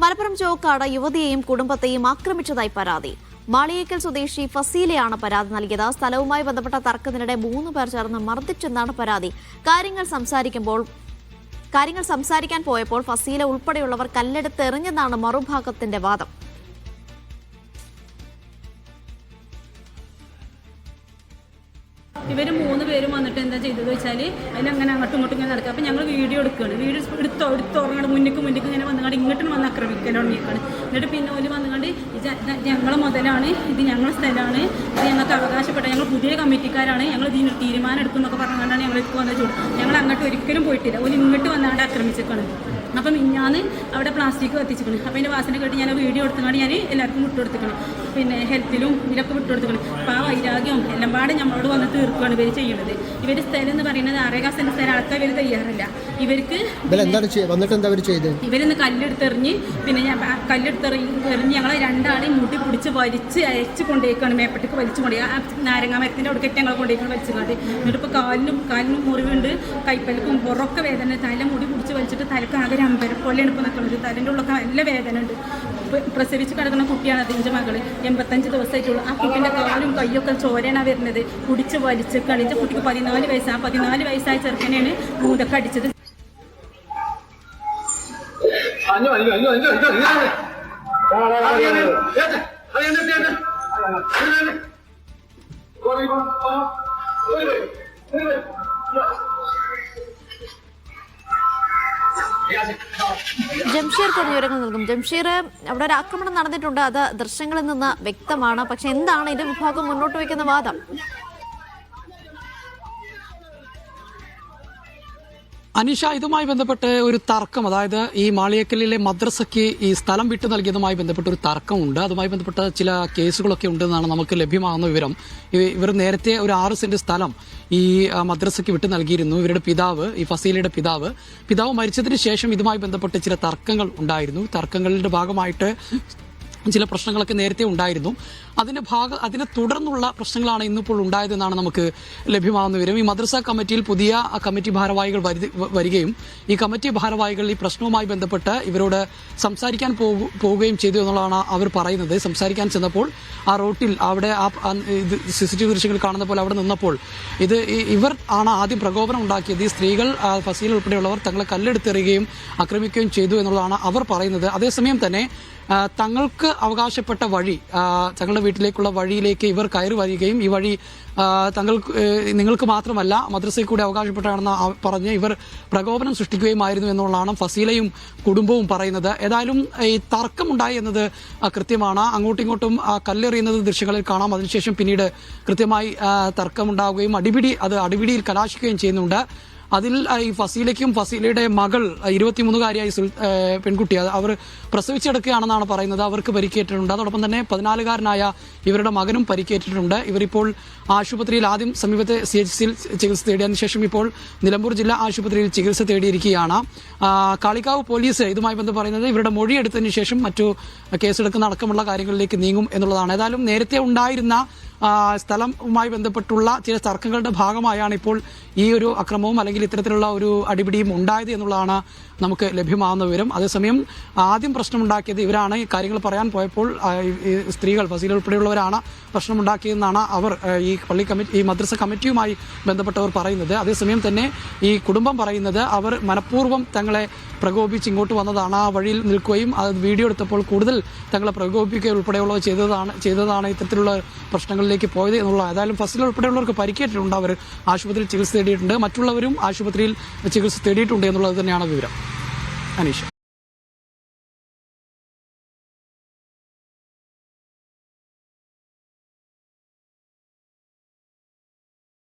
മലപ്പുറം ചോക്കാട് യുവതിയെയും കുടുംബത്തെയും ആക്രമിച്ചതായി പരാതി. മാളിയേക്കൽ സ്വദേശി ഫസീലയാണ് പരാതി നൽകിയത്. സ്ഥലവുമായി ബന്ധപ്പെട്ട തർക്കത്തിനിടെ 3 പേർ ചേർന്ന് മർദ്ദിച്ചെന്നാണ് പരാതി. കാര്യങ്ങൾ സംസാരിക്കാൻ പോയപ്പോൾ ഫസീല ഉൾപ്പെടെയുള്ളവർ കല്ലെടുത്ത് എറിഞ്ഞെന്നാണ് മറുഭാഗത്തിന്റെ വാദം. ഇവർ 3 പേരും വന്നിട്ട് എന്താ ചെയ്തതെന്ന് വെച്ചാൽ അതിലങ്ങനെ അങ്ങോട്ടും ഇങ്ങോട്ടും ഇങ്ങനെ നടക്കുക. അപ്പോൾ ഞങ്ങൾ വീഡിയോ എടുക്കുകയാണ്. വീഡിയോ എടുത്തോറങ്ങാണ്ട് മുന്നിക്ക് ഇങ്ങനെ വന്നുകൊണ്ട് ഇങ്ങോട്ടും വന്ന് ആക്രമിക്കലാണ് നീക്കാണ്. എന്നിട്ട് പിന്നെ ഓല് വന്നുകൊണ്ട് ഞങ്ങളെ മുതലാണ്, ഇത് ഞങ്ങളുടെ സ്ഥലമാണ്, ഇത് ഞങ്ങൾക്ക് അവകാശപ്പെട്ട, ഞങ്ങൾ പുതിയ കമ്മിറ്റിക്കാരാണ്, ഞങ്ങൾ ഇതിന് തീരുമാനം എടുക്കും എന്നൊക്കെ പറഞ്ഞുകൊണ്ടാണ് ഞങ്ങൾ ഇപ്പോൾ വന്ന ചൂട്. ഞങ്ങൾ അങ്ങോട്ട് ഒരിക്കലും പോയിട്ടില്ല. ഓല് ഇങ്ങോട്ട് വന്നാണ്ട് ആക്രമിച്ചേക്കാണ്. അപ്പം ഞാന് അവിടെ പ്ലാസ്റ്റിക് കത്തിച്ചിരിക്കണം. അപ്പം അതിൻ്റെ വാസന കേട്ട് ഞാൻ വീഡിയോ എടുത്തുകൊണ്ട് ഞാൻ എല്ലാവർക്കും വിട്ടുകൊടുത്തിക്കണം. പിന്നെ ഹെൽത്തിലും ഇതിലൊക്കെ വിട്ടുകൊടുത്തിക്കണം. അപ്പോൾ ആ വൈരാഗ്യവും എല്ലാം പാടെ നമ്മളോട് വന്ന് തീർക്കുകയാണ് ഇവർ ചെയ്യുന്നത്. ഇവർ സ്ഥലം എന്ന് പറയുന്നത് 6 സെന്റ് സ്ഥലം അളക്കാൻ ഇവർ തയ്യാറില്ല. ഇവർക്ക് ഇവരിന്ന് കല്ലെടുത്തെറിഞ്ഞ് പിന്നെ ഞാൻ കല്ലെടുത്തെറിഞ്ഞ് ഞങ്ങളെ 2 ആളെയും മുട്ടി പിടിച്ച് വലിച്ച് അയച്ച് കൊണ്ടേക്കാണ്. മേപ്പട്ടേക്ക് വലിച്ചു കൊണ്ടേ ആ നാരങ്ങ മരത്തിൻ്റെ അവിടേക്ക് ഞങ്ങൾ കൊണ്ടേക്കാണ് വലിച്ചുകൊണ്ട്. എന്നിട്ട് ഇപ്പോൾ കാലിനും മുറിവുണ്ട്, കൈപ്പലക്കും പുറമൊക്കെ വേദന, തല മുടി പിടിച്ച് വലിച്ചിട്ട് തലക്ക് ആകെ അമ്പരപ്പൊള്ളിയാണ് ഇപ്പോൾ നിൽക്കുന്നത്. തലൻ്റെ ഉള്ളൊക്കെ നല്ല വേദന ഉണ്ട്. പ്രസവിച്ച് കിടക്കുന്ന കുട്ടിയാണ് അതിൻ്റെ മകള്, 85 ദിവസമായിട്ടുള്ളൂ. ആ കുട്ടീൻ്റെ കാലും കയ്യൊക്കെ ചോരയാണ് വരുന്നത്. കുടിച്ച് വലിച്ചേക്കാണ്. എൻ്റെ കുട്ടിക്ക് 14 വയസ്സ്. ആ 14 വയസ്സായ ചെറുക്കനെയാണ് ഭൂതൊക്കെ അടിച്ചത്. ജംഷീർ വിവരങ്ങൾ നൽകും. ജംഷീർ, അവിടെ ഒരു ആക്രമണം നടന്നിട്ടുണ്ട്, അത് ദൃശ്യങ്ങളിൽ നിന്ന് വ്യക്തമാണ്. പക്ഷെ എന്താണ് ഇതിന്റെ വിഭാഗം മുന്നോട്ട് വയ്ക്കുന്ന വാദം? അനീഷ, ഇതുമായി ബന്ധപ്പെട്ട് ഒരു തർക്കം, അതായത് ഈ മാളിയേക്കലിലെ മദ്രസയ്ക്ക് ഈ സ്ഥലം വിട്ടു നൽകിയതുമായി ബന്ധപ്പെട്ട് ഒരു തർക്കമുണ്ട്. അതുമായി ബന്ധപ്പെട്ട ചില കേസുകളൊക്കെ ഉണ്ടെന്നാണ് നമുക്ക് ലഭ്യമാകുന്ന വിവരം. ഇവർ നേരത്തെ ഒരു 6 സെന്റ് സ്ഥലം ഈ മദ്രസയ്ക്ക് വിട്ടു നൽകിയിരുന്നു. ഇവരുടെ പിതാവ്, ഈ ഫസീലയുടെ പിതാവ് മരിച്ചതിന് ശേഷം ഇതുമായി ബന്ധപ്പെട്ട് ചില തർക്കങ്ങൾ ഉണ്ടായിരുന്നു. തർക്കങ്ങളുടെ ഭാഗമായിട്ട് ചില പ്രശ്നങ്ങളൊക്കെ നേരത്തെ ഉണ്ടായിരുന്നു. അതിനെ തുടർന്നുള്ള പ്രശ്നങ്ങളാണ് ഇന്നിപ്പോൾ ഉണ്ടായതെന്നാണ് നമുക്ക് ലഭ്യമാകുന്ന വിവരം. ഈ മദ്രസ കമ്മിറ്റിയിൽ പുതിയ കമ്മിറ്റി ഭാരവാഹികൾ വരികയും ഈ കമ്മിറ്റി ഭാരവാഹികൾ ഈ പ്രശ്നവുമായി ബന്ധപ്പെട്ട് ഇവരോട് സംസാരിക്കാൻ പോവുകയും ചെയ്തു എന്നുള്ളതാണ് അവർ പറയുന്നത്. സംസാരിക്കാൻ ചെന്നപ്പോൾ ആ റോട്ടിൽ അവിടെ CCTV ദൃശ്യങ്ങൾ കാണുന്ന പോലെ അവിടെ നിന്നപ്പോൾ ഇവർ ആണ് ആദ്യം പ്രകോപനം ഉണ്ടാക്കിയത്. ഈ സ്ത്രീകൾ, ഫസീൽ ഉൾപ്പെടെയുള്ളവർ തങ്ങളെ കല്ലെടുത്തെറിയുകയും ആക്രമിക്കുകയും ചെയ്തു എന്നുള്ളതാണ് അവർ പറയുന്നത്. അതേസമയം തന്നെ തങ്ങൾക്ക് അവകാശപ്പെട്ട വഴി, തങ്ങളുടെ വീട്ടിലേക്കുള്ള വഴിയിലേക്ക് ഇവർ കയറി വരികയും ഈ വഴി നിങ്ങൾക്ക് മാത്രമല്ല മദ്രസയിൽ കൂടി അവകാശപ്പെട്ടാണെന്ന് പറഞ്ഞ് ഇവർ പ്രകോപനം സൃഷ്ടിക്കുകയുമായിരുന്നു എന്നുള്ളതാണ് ഫസീലയും കുടുംബവും പറയുന്നത്. ഏതായാലും ഈ തർക്കമുണ്ടായി എന്നത് കൃത്യമാണ്. അങ്ങോട്ടും ഇങ്ങോട്ടും കല്ലെറിയുന്നത് ദൃശ്യങ്ങളിൽ കാണാം. അതിനുശേഷം പിന്നീട് കൃത്യമായി തർക്കമുണ്ടാവുകയും അടിപിടിയിൽ കലാശിക്കുകയും ചെയ്യുന്നുണ്ട്. അതിൽ ഈ ഫസീലയ്ക്കും ഫസീലയുടെ മകൾ 23-കാരിയായ പെൺകുട്ടി അവർ പ്രസവിച്ചെടുക്കുകയാണെന്നാണ് പറയുന്നത്. അവർക്ക് പരിക്കേറ്റിട്ടുണ്ട്. അതോടൊപ്പം തന്നെ 14-കാരനായ ഇവരുടെ മകനും പരിക്കേറ്റിട്ടുണ്ട്. ഇവരിപ്പോൾ ആശുപത്രിയിൽ ആദ്യം സമീപത്തെ CHCയിൽ ചികിത്സ തേടിയതിനു ശേഷം ഇപ്പോൾ നിലമ്പൂർ ജില്ലാ ആശുപത്രിയിൽ ചികിത്സ തേടിയിരിക്കുകയാണ്. കാളികാവ് പോലീസ് ഇതുമായി ബന്ധം പറയുന്നത് ഇവരുടെ മൊഴിയെടുത്തതിനു ശേഷം മറ്റു കേസെടുക്കുന്ന അടക്കമുള്ള കാര്യങ്ങളിലേക്ക് നീങ്ങും എന്നുള്ളതാണ്. ഏതായാലും നേരത്തെ ഉണ്ടായിരുന്ന സ്ഥലവുമായി ബന്ധപ്പെട്ടുള്ള ചില തർക്കങ്ങളുടെ ഭാഗമായാണ് ഇപ്പോൾ ഈ ഒരു അക്രമവും അല്ലെങ്കിൽ ഇത്തരത്തിലുള്ള ഒരു അടിപിടിയും ഉണ്ടായത് എന്നുള്ളതാണ് നമുക്ക് ലഭ്യമാകുന്ന വിവരം. അതേസമയം ആദ്യം പ്രശ്നമുണ്ടാക്കിയത് ഇവരാണ്. ഈ കാര്യങ്ങൾ പറയാൻ പോയപ്പോൾ സ്ത്രീകൾ, ഫസീല ഉൾപ്പെടെയുള്ളവരാണ് പ്രശ്നമുണ്ടാക്കിയതെന്നാണ് അവർ ഈ മദ്രസ കമ്മിറ്റിയുമായി ബന്ധപ്പെട്ടവർ പറയുന്നത്. അതേസമയം തന്നെ ഈ കുടുംബം പറയുന്നത് അവർ മനഃപൂർവ്വം തങ്ങളെ പ്രകോപിച്ച് ഇങ്ങോട്ട് വന്നതാണ്. ആ വഴിയിൽ നിൽക്കുകയും അത് വീഡിയോ എടുത്തപ്പോൾ കൂടുതൽ തങ്ങളെ പ്രകോപിക്കുക ഉൾപ്പെടെയുള്ളവ ചെയ്തതാണ് ഇത്തരത്തിലുള്ള പ്രശ്നങ്ങളിലേക്ക് പോയത് എന്നുള്ള. ഏതായാലും ഫസീല ഉൾപ്പെടെയുള്ളവർക്ക് പരിക്കേറ്റിട്ടുണ്ട്. അവർ ആശുപത്രിയിൽ ചികിത്സ തേടിയിട്ടുണ്ട്. മറ്റുള്ളവരും ആശുപത്രിയിൽ ചികിത്സ തേടിയിട്ടുണ്ട് എന്നുള്ളത് തന്നെയാണ് വിവരം. അനീഷ.